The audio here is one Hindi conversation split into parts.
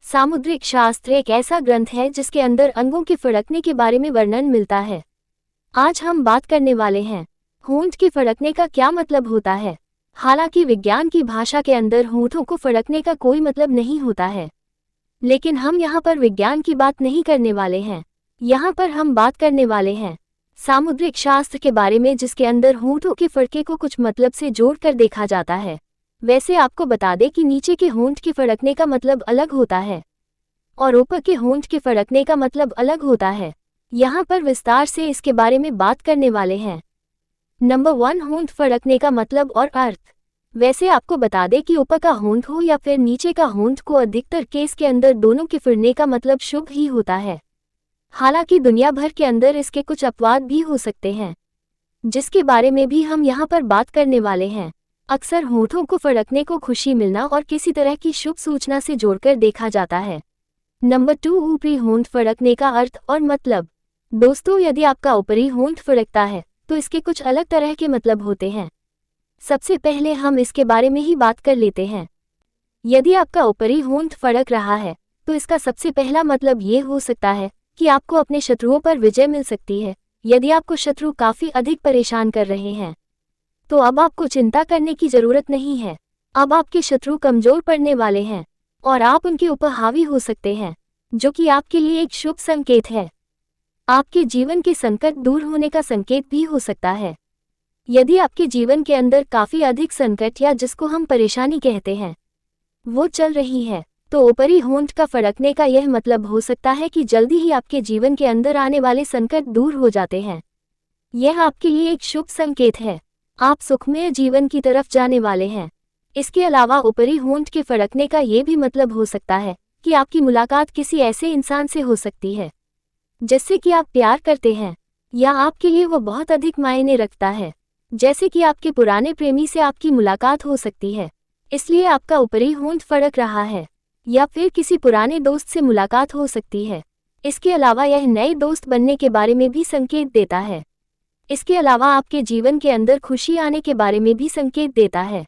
सामुद्रिक शास्त्र एक ऐसा ग्रंथ है जिसके अंदर अंगों के फड़कने के बारे में वर्णन मिलता है। आज हम बात करने वाले हैं होंठ के फड़कने का क्या मतलब होता है। हालांकि विज्ञान की भाषा के अंदर होंठों को फड़कने का कोई मतलब नहीं होता है, लेकिन हम यहाँ पर विज्ञान की बात नहीं करने वाले हैं। यहाँ पर हम बात करने वाले हैं सामुद्रिक शास्त्र के बारे में, जिसके अंदर होंठों के फड़के को कुछ मतलब से जोड़कर देखा जाता है। वैसे आपको बता दें कि नीचे के होंठ के फड़कने का मतलब अलग होता है और ऊपर के होंठ के फड़कने का मतलब अलग होता है। यहाँ पर विस्तार से इसके बारे में बात करने वाले हैं। नंबर 1, होंठ फड़कने का मतलब और अर्थ। वैसे आपको बता दें कि ऊपर का होंठ हो या फिर नीचे का होंठ को अधिकतर केस के अंदर दोनों के फिरने का मतलब शुभ ही होता है। हालांकि दुनिया भर के अंदर इसके कुछ अपवाद भी हो सकते हैं, जिसके बारे में भी हम यहाँ पर बात करने वाले हैं। अक्सर होंठों को फड़कने को खुशी मिलना और किसी तरह की शुभ सूचना से जोड़कर देखा जाता है। नंबर 2, ऊपरी होंठ फड़कने का अर्थ और मतलब। दोस्तों, यदि आपका ऊपरी होंठ फड़कता है तो इसके कुछ अलग तरह के मतलब होते हैं। सबसे पहले हम इसके बारे में ही बात कर लेते हैं। यदि आपका ऊपरी होंठ फड़क रहा है तो इसका सबसे पहला मतलब ये हो सकता है कि आपको अपने शत्रुओं पर विजय मिल सकती है। यदि आपको शत्रु काफी अधिक परेशान कर रहे हैं तो अब आपको चिंता करने की जरूरत नहीं है। अब आपके शत्रु कमजोर पड़ने वाले हैं और आप उनके ऊपर हावी हो सकते हैं, जो कि आपके लिए एक शुभ संकेत है। आपके जीवन के संकट दूर होने का संकेत भी हो सकता है। यदि आपके जीवन के अंदर काफी अधिक संकट या जिसको हम परेशानी कहते हैं वो चल रही है, तो ऊपरी होंठ का फड़कने का यह मतलब हो सकता है कि जल्दी ही आपके जीवन के अंदर आने वाले संकट दूर हो जाते हैं। यह आपके लिए एक शुभ संकेत है। आप सुखमय जीवन की तरफ जाने वाले हैं। इसके अलावा ऊपरी होंठ के फड़कने का ये भी मतलब हो सकता है कि आपकी मुलाकात किसी ऐसे इंसान से हो सकती है जिससे कि आप प्यार करते हैं या आपके लिए वो बहुत अधिक मायने रखता है। जैसे कि आपके पुराने प्रेमी से आपकी मुलाकात हो सकती है, इसलिए आपका ऊपरी होंठ फड़क रहा है। या फिर किसी पुराने दोस्त से मुलाकात हो सकती है। इसके अलावा यह नए दोस्त बनने के बारे में भी संकेत देता है। इसके अलावा आपके जीवन के अंदर खुशी आने के बारे में भी संकेत देता है।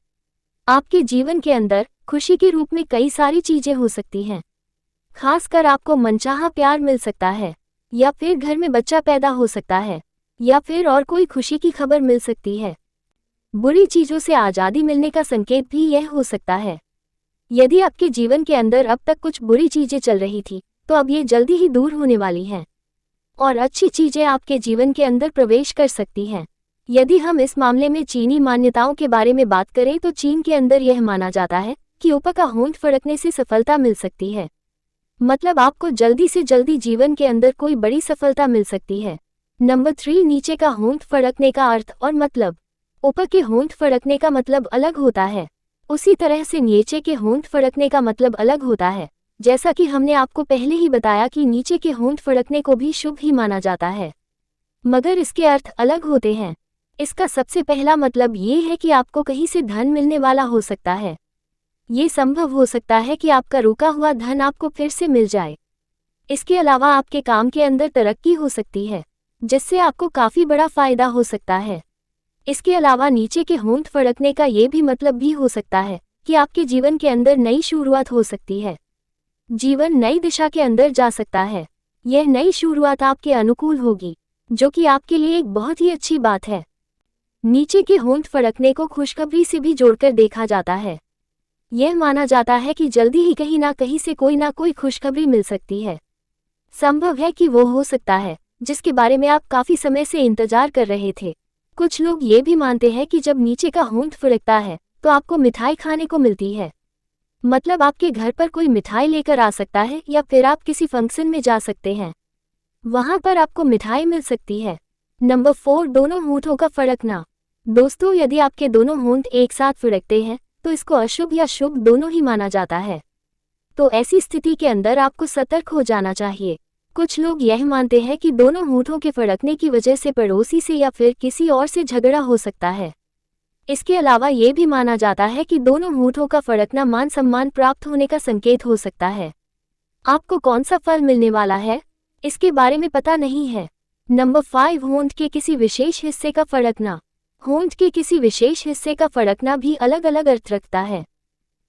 आपके जीवन के अंदर खुशी के रूप में कई सारी चीजें हो सकती हैं। खासकर आपको मनचाहा प्यार मिल सकता है, या फिर घर में बच्चा पैदा हो सकता है, या फिर और कोई खुशी की खबर मिल सकती है। बुरी चीजों से आज़ादी मिलने का संकेत भी यह हो सकता है। यदि आपके जीवन के अंदर अब तक कुछ बुरी चीजें चल रही थी तो अब ये जल्दी ही दूर होने वाली हैं और अच्छी चीजें आपके जीवन के अंदर प्रवेश कर सकती हैं। यदि हम इस मामले में चीनी मान्यताओं के बारे में बात करें तो चीन के अंदर यह माना जाता है कि ऊपर का होंठ फड़कने से सफलता मिल सकती है। मतलब आपको जल्दी से जल्दी जीवन के अंदर कोई बड़ी सफलता मिल सकती है। नंबर 3, नीचे का होंठ फड़कने का अर्थ और मतलब। ऊपर के होंठ फड़कने का मतलब अलग होता है, उसी तरह से नीचे के होंठ फड़कने का मतलब अलग होता है। जैसा कि हमने आपको पहले ही बताया कि नीचे के होंठ फड़कने को भी शुभ ही माना जाता है, मगर इसके अर्थ अलग होते हैं। इसका सबसे पहला मतलब ये है कि आपको कहीं से धन मिलने वाला हो सकता है। ये संभव हो सकता है कि आपका रुका हुआ धन आपको फिर से मिल जाए। इसके अलावा आपके काम के अंदर तरक्की हो सकती है, जिससे आपको काफी बड़ा फायदा हो सकता है। इसके अलावा नीचे के होंठ फड़कने का ये भी मतलब भी हो सकता है कि आपके जीवन के अंदर नई शुरुआत हो सकती है। जीवन नई दिशा के अंदर जा सकता है। यह नई शुरुआत आपके अनुकूल होगी, जो कि आपके लिए एक बहुत ही अच्छी बात है। नीचे के होंठ फड़कने को खुशखबरी से भी जोड़कर देखा जाता है। यह माना जाता है कि जल्दी ही कहीं ना कहीं से कोई ना कोई खुशखबरी मिल सकती है। संभव है कि वो हो सकता है जिसके बारे में आप काफी समय से इंतजार कर रहे थे। कुछ लोग ये भी मानते हैं कि जब नीचे का होंठ फड़कता है तो आपको मिठाई खाने को मिलती है। मतलब आपके घर पर कोई मिठाई लेकर आ सकता है, या फिर आप किसी फंक्शन में जा सकते हैं, वहां पर आपको मिठाई मिल सकती है। नंबर 4, दोनों होंठों का फड़कना। दोस्तों, यदि आपके दोनों होंठ एक साथ फड़कते हैं तो इसको अशुभ या शुभ दोनों ही माना जाता है। तो ऐसी स्थिति के अंदर आपको सतर्क हो जाना चाहिए। कुछ लोग यह मानते हैं कि दोनों होंठों के फड़कने की वजह से पड़ोसी से या फिर किसी और से झगड़ा हो सकता है। इसके अलावा ये भी माना जाता है कि दोनों होंठों का फड़कना मान सम्मान प्राप्त होने का संकेत हो सकता है। आपको कौन सा फल मिलने वाला है, इसके बारे में पता नहीं है। नंबर 5, होंठ के किसी विशेष हिस्से का फड़कना। होंठ के किसी विशेष हिस्से का फड़कना भी अलग अलग अर्थ रखता है।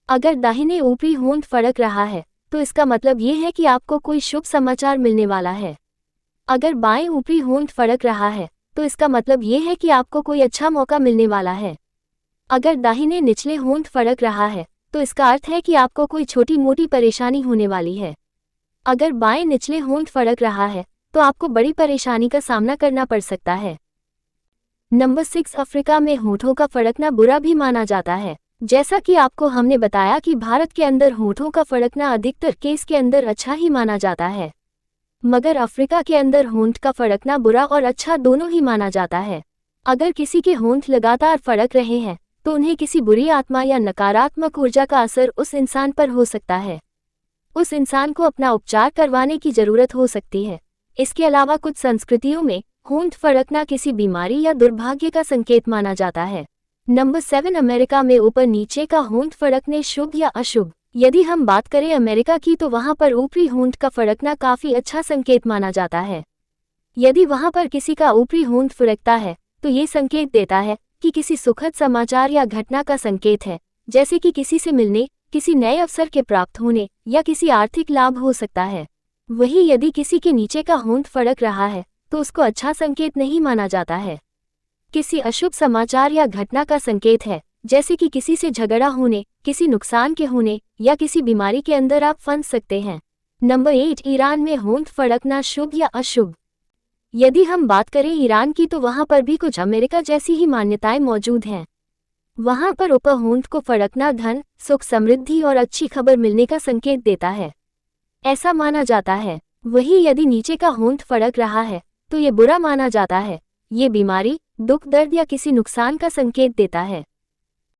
अगर दाहिने ऊपरी होंठ फड़क रहा है तो इसका मतलब ये है कि आपको कोई शुभ समाचार मिलने वाला है। अगर बाएं ऊपरी होंठ फड़क रहा है, तो इसका मतलब ये है कि आपको कोई अच्छा मौका मिलने वाला है। अगर दाहिने निचले होंठ फड़क रहा है, तो इसका अर्थ है कि आपको कोई छोटी मोटी परेशानी होने वाली है। अगर बाएं निचले होंठ फड़क रहा है, तो आपको बड़ी परेशानी का सामना करना पड़ सकता है। नंबर 6, अफ्रीका में होंठों का फड़कना बुरा भी माना जाता है। जैसा कि आपको हमने बताया कि भारत के अंदर होंठों का फड़कना अधिकतर केस के अंदर अच्छा ही माना जाता है, मगर अफ्रीका के अंदर होंठ का फड़कना बुरा और अच्छा दोनों ही माना जाता है। अगर किसी के होंठ लगातार फड़क रहे हैं, तो उन्हें किसी बुरी आत्मा या नकारात्मक ऊर्जा का असर उस इंसान पर हो सकता है। उस इंसान को अपना उपचार करवाने की जरूरत हो सकती है। इसके अलावा कुछ संस्कृतियों में होंठ फड़कना किसी बीमारी या दुर्भाग्य का संकेत माना जाता है। नंबर 7, अमेरिका में ऊपर नीचे का होंठ फड़कने शुभ या अशुभ। यदि हम बात करें अमेरिका की, तो वहां पर ऊपरी होंठ का फड़कना काफी अच्छा संकेत माना जाता है। यदि वहां पर किसी का ऊपरी होंठ फड़कता है, तो ये संकेत देता है कि किसी सुखद समाचार या घटना का संकेत है, जैसे कि किसी से मिलने, किसी नए अवसर के प्राप्त होने या किसी आर्थिक लाभ हो सकता है। वहीं यदि किसी के नीचे का होंठ फड़क रहा है, तो उसको अच्छा संकेत नहीं माना जाता है। किसी अशुभ समाचार या घटना का संकेत है, जैसे कि किसी से झगड़ा होने, किसी नुकसान के होने या किसी बीमारी के अंदर आप फंस सकते हैं। नंबर 8, ईरान में होंठ फड़कना शुभ या अशुभ। यदि हम बात करें ईरान की, तो वहां पर भी कुछ अमेरिका जैसी ही मान्यताएं मौजूद हैं। वहां पर ऊपर होंठ को फड़कना धन, सुख, समृद्धि और अच्छी खबर मिलने का संकेत देता है, ऐसा माना जाता है। वहीं यदि नीचे का होंठ फड़क रहा है, तो ये बुरा माना जाता है। ये बीमारी, दुख, दर्द या किसी नुकसान का संकेत देता है।